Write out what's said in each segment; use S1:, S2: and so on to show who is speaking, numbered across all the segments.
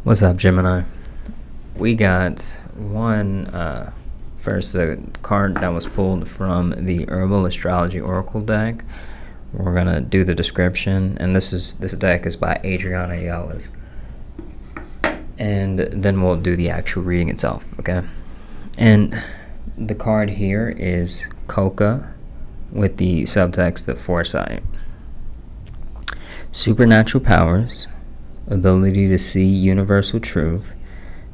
S1: What's up, Gemini? We got one, first, the card that was pulled from the Herbal Astrology Oracle deck. We're going to do the description, and this deck is by Adriana Yellis. And then we'll do the actual reading itself, okay? And the card here is Coca with the subtext of foresight. Supernatural powers, ability to see universal truth,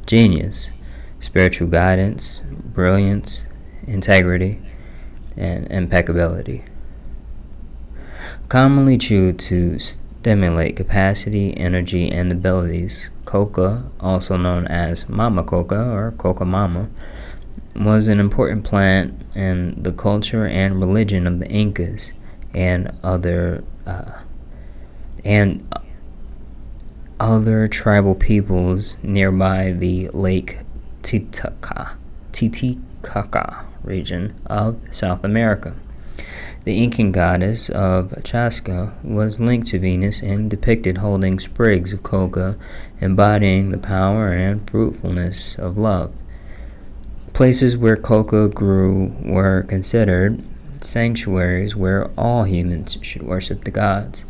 S1: genius, spiritual guidance, brilliance, integrity, and impeccability. Commonly chewed to stimulate capacity, energy, and abilities, coca, also known as mama coca or coca mama, was an important plant in the culture and religion of the Incas and other tribal peoples nearby the Lake Titicaca region of South America. The Incan goddess of Chaska was linked to Venus and depicted holding sprigs of coca, embodying the power and fruitfulness of love. Places where coca grew were considered sanctuaries where all humans should worship the gods.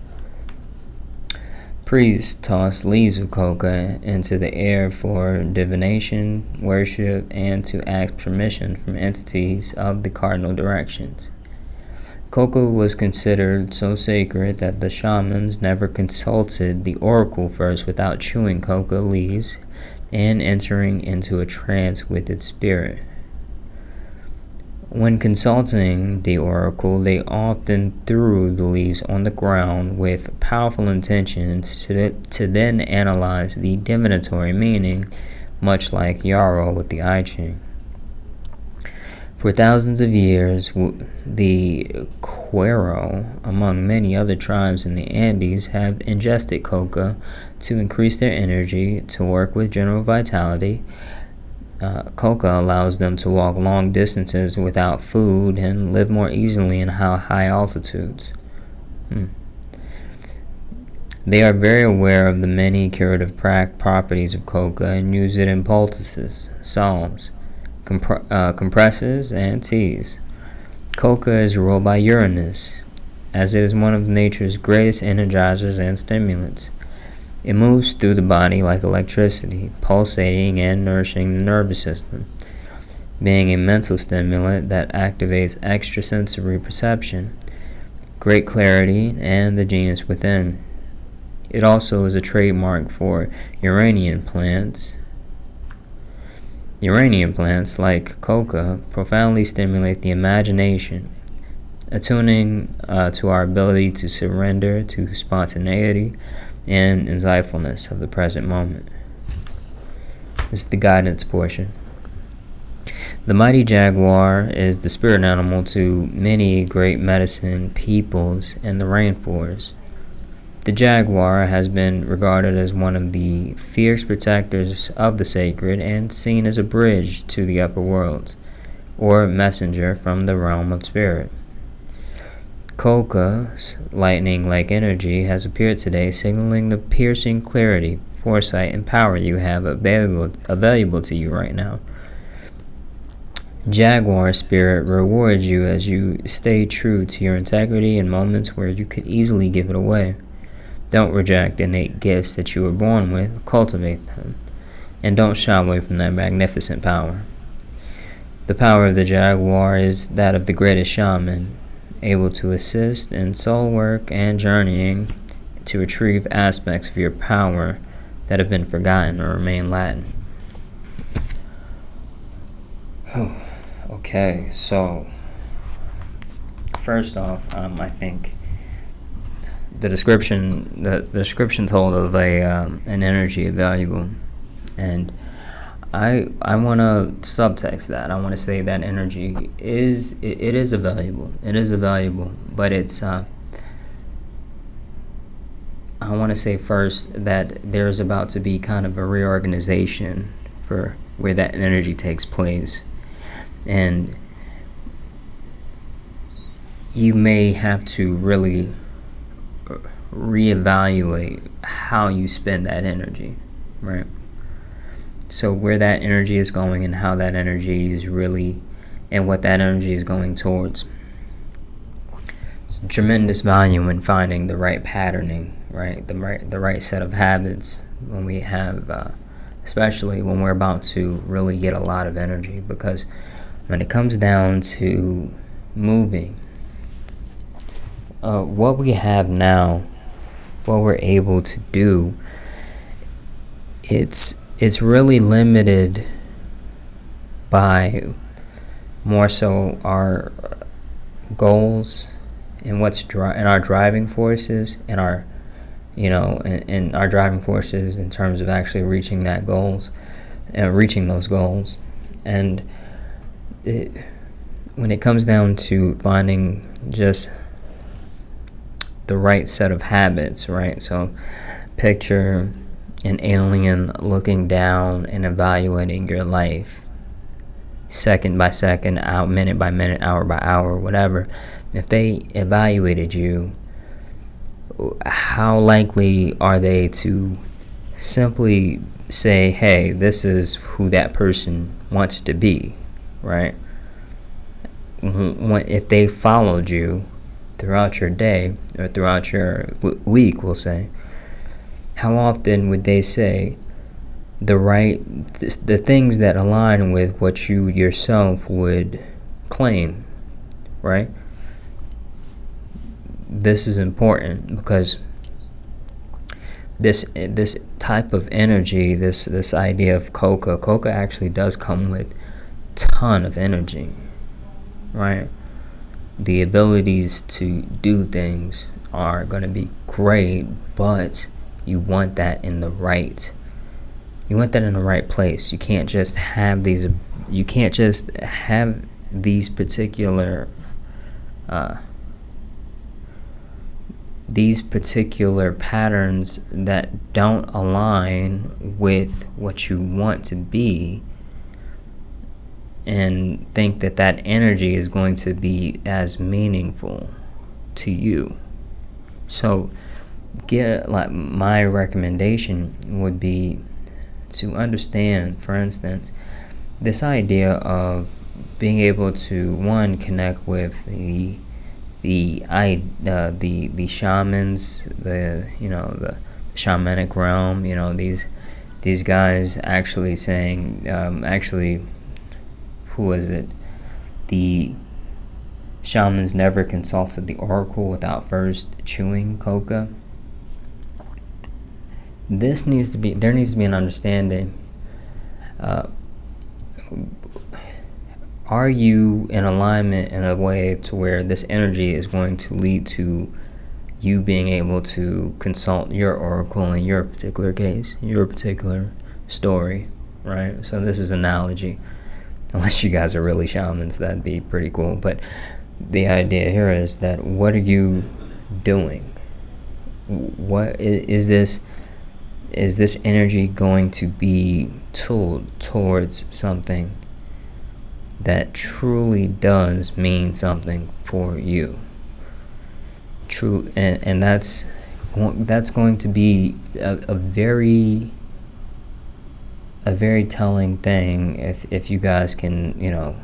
S1: Priests tossed leaves of coca into the air for divination, worship, and to ask permission from entities of the cardinal directions. Coca was considered so sacred that the shamans never consulted the oracle first without chewing coca leaves and entering into a trance with its spirit. When consulting the oracle, they often threw the leaves on the ground with powerful intentions to then analyze the divinatory meaning, much like Yarrow with the I Ching. For thousands of years, the Quero, among many other tribes in the Andes, have ingested coca to increase their energy, to work with general vitality. Coca allows them to walk long distances without food and live more easily in high altitudes. They are very aware of the many curative properties of coca and use it in poultices, salves, compresses, and teas. Coca is ruled by Uranus, as it is one of nature's greatest energizers and stimulants. It moves through the body like electricity, pulsating and nourishing the nervous system, being a mental stimulant that activates extrasensory perception, great clarity, and the genius within. It also is a trademark for Uranian plants. Uranian plants, like coca, profoundly stimulate the imagination, attuning to our ability to surrender to spontaneity and insightfulness of the present moment. This is the guidance portion. The mighty jaguar is the spirit animal to many great medicine peoples in the rainforest. The jaguar has been regarded as one of the fierce protectors of the sacred and seen as a bridge to the upper worlds, or messenger from the realm of spirit. Coca's lightning-like energy has appeared today, signaling the piercing clarity, foresight, and power you have available to you right now. Jaguar spirit rewards you as you stay true to your integrity in moments where you could easily give it away. Don't reject innate gifts that you were born with, cultivate them, and don't shy away from that magnificent power. The power of the jaguar is that of the greatest shaman, able to assist in soul work and journeying to retrieve aspects of your power that have been forgotten or remain latent. Okay, so first off, I think the description told of an energy valuable, and I want to subtext that. I want to say that energy is a valuable. It is a valuable, but it's I want to say first that there's about to be kind of a reorganization for where that energy takes place, and you may have to really reevaluate how you spend that energy, right? So where that energy is going and how that energy is really, and what that energy is going towards. It's tremendous value in finding the right patterning, right? The right set of habits when we have, especially when we're about to really get a lot of energy, because when it comes down to moving, what we have now, what we're able to do, it's really limited by more so our goals and and our driving forces, and our and our driving forces in terms of actually reaching those goals. And when it comes down to finding just the right set of habits, right? So picture an alien looking down and evaluating your life second by second, minute by minute, hour by hour, whatever. If they evaluated you, how likely are they to simply say, hey, this is who that person wants to be, right? If they followed you throughout your day or throughout your week, we'll say, how often would they say the things that align with what you yourself would claim, right? This is important because this type of energy, this idea of coca actually does come with ton of energy, right? The abilities to do things are going to be great, but you want that in the right place. You can't just have these particular patterns that don't align with what you want to be, and think that energy is going to be as meaningful to you. So my recommendation would be to understand, for instance, this idea of being able to, one, connect with the shamans, the shamanic realm. These guys actually saying, who was it? The shamans never consulted the oracle without first chewing coca. There needs to be an understanding. Are you in alignment in a way to where this energy is going to lead to you being able to consult your oracle in your particular case, your particular story, right? So this is analogy. Unless you guys are really shamans, that'd be pretty cool. But the idea here is that, what are you doing? What is this? Is this energy going to be tooled towards something that truly does mean something for you? True, and that's going to be a very telling thing if you guys can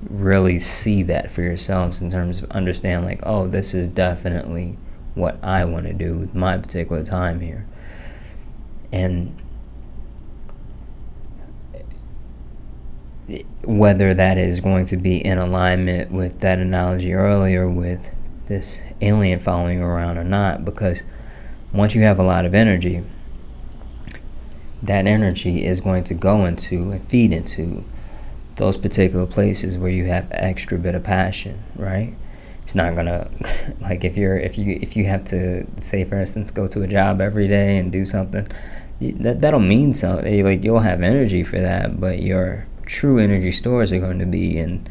S1: really see that for yourselves, in terms of understand, like, oh, this is definitely what I want to do with my particular time here. And whether that is going to be in alignment with that analogy earlier with this alien following you around or not, because once you have a lot of energy, that energy is going to go into and feed into those particular places where you have extra bit of passion, right? It's not gonna like if you have to, say, for instance, go to a job every day and do something, that'll mean something. Like, you'll have energy for that, but your true energy stores are going to be in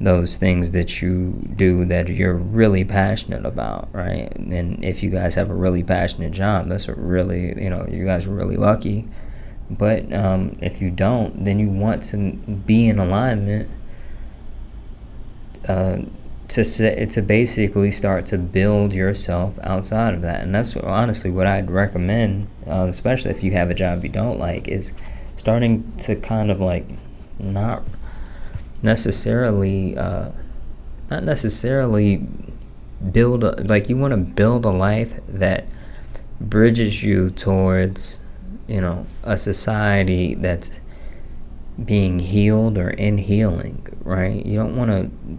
S1: those things that you do that you're really passionate about, right? And if you guys have a really passionate job, that's a really, you guys are really lucky. But if you don't, then you want to be in alignment to basically start to build yourself outside of that. And that's honestly what I'd recommend, especially if you have a job you don't like, is starting to kind of like not necessarily not necessarily build like you want to build a life that bridges you towards, you know, a society that's being healed or in healing, right? You don't want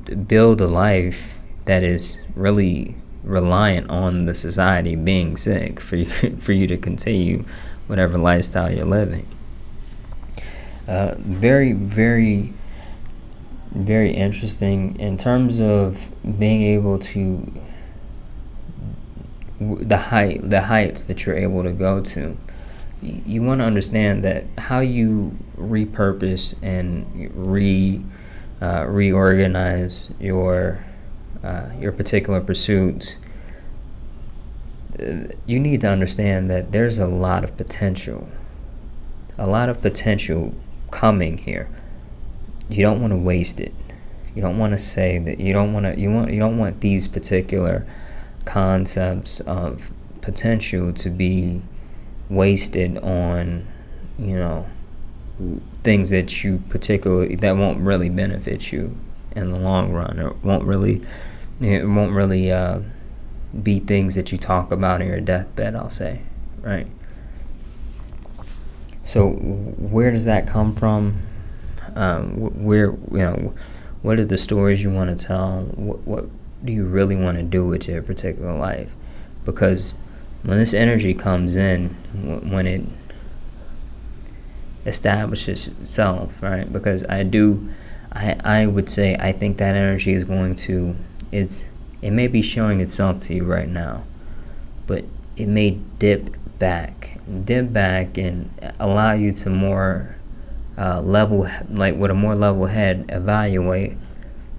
S1: to build a life that is really reliant on the society being sick for you for you to continue whatever lifestyle you're living. Very, very, very interesting in terms of being able to the heights that you're able to go to. You want to understand that how you repurpose and reorganize your particular pursuits. You need to understand that there's a lot of potential coming here. You don't want to waste it. You don't want to say that you don't want these particular concepts of potential to be wasted on, you know, things that you particularly that won't really benefit you in the long run, or won't really be things that you talk about in your deathbed, I'll say, right? So where does that come from? What are the stories you want to tell? What do you really want to do with your particular life? Because when this energy comes in, when it establishes itself, right? Because I would say I think that energy is going to, it may be showing itself to you right now, but it may dip back and allow you to more with a more level head, evaluate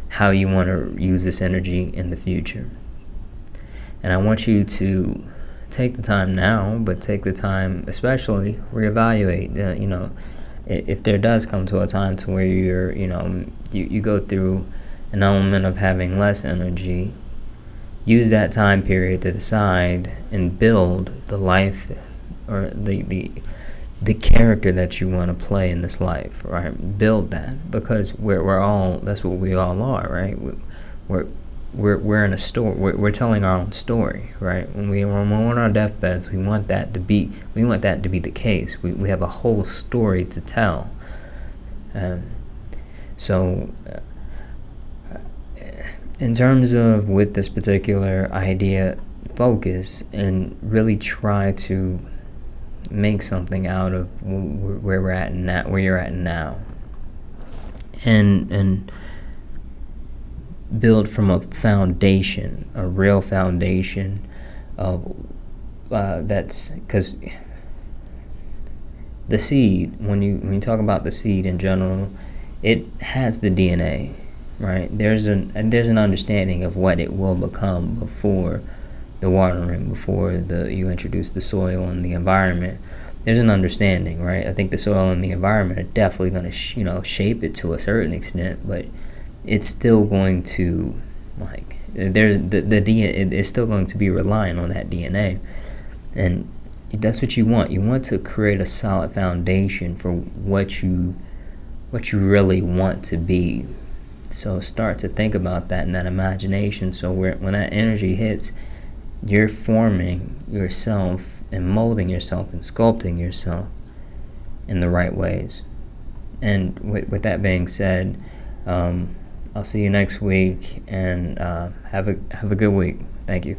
S1: how you want to use this energy in the future. And I want you to take the time now, but take the time especially reevaluate. If there does come to a time to where you go through an element of having less energy, use that time period to decide and build the life or the character that you want to play in this life, right? Build that, because we're all, that's what we all are, right? We're in a story. We're telling our own story, right? When we're on our deathbeds, we want that to be the case. We have a whole story to tell. So in terms of with this particular idea, focus and really try to make something out of where we're at now, where you're at now, and build from a foundation, a real foundation of that's, because the seed, when you talk about the seed in general, it has the DNA, right? There's an understanding of what it will become before the watering, before you introduce the soil and the environment. There's an understanding, right? I think the soil and the environment are definitely going to shape it to a certain extent, but it's still going to, like, there's the DNA, it's still going to be relying on that DNA. And that's what you want. You want to create a solid foundation for what you really want to be. So start to think about that in that imagination, so when that energy hits, you're forming yourself and molding yourself and sculpting yourself in the right ways. And with that being said, I'll see you next week, and have a good week. Thank you.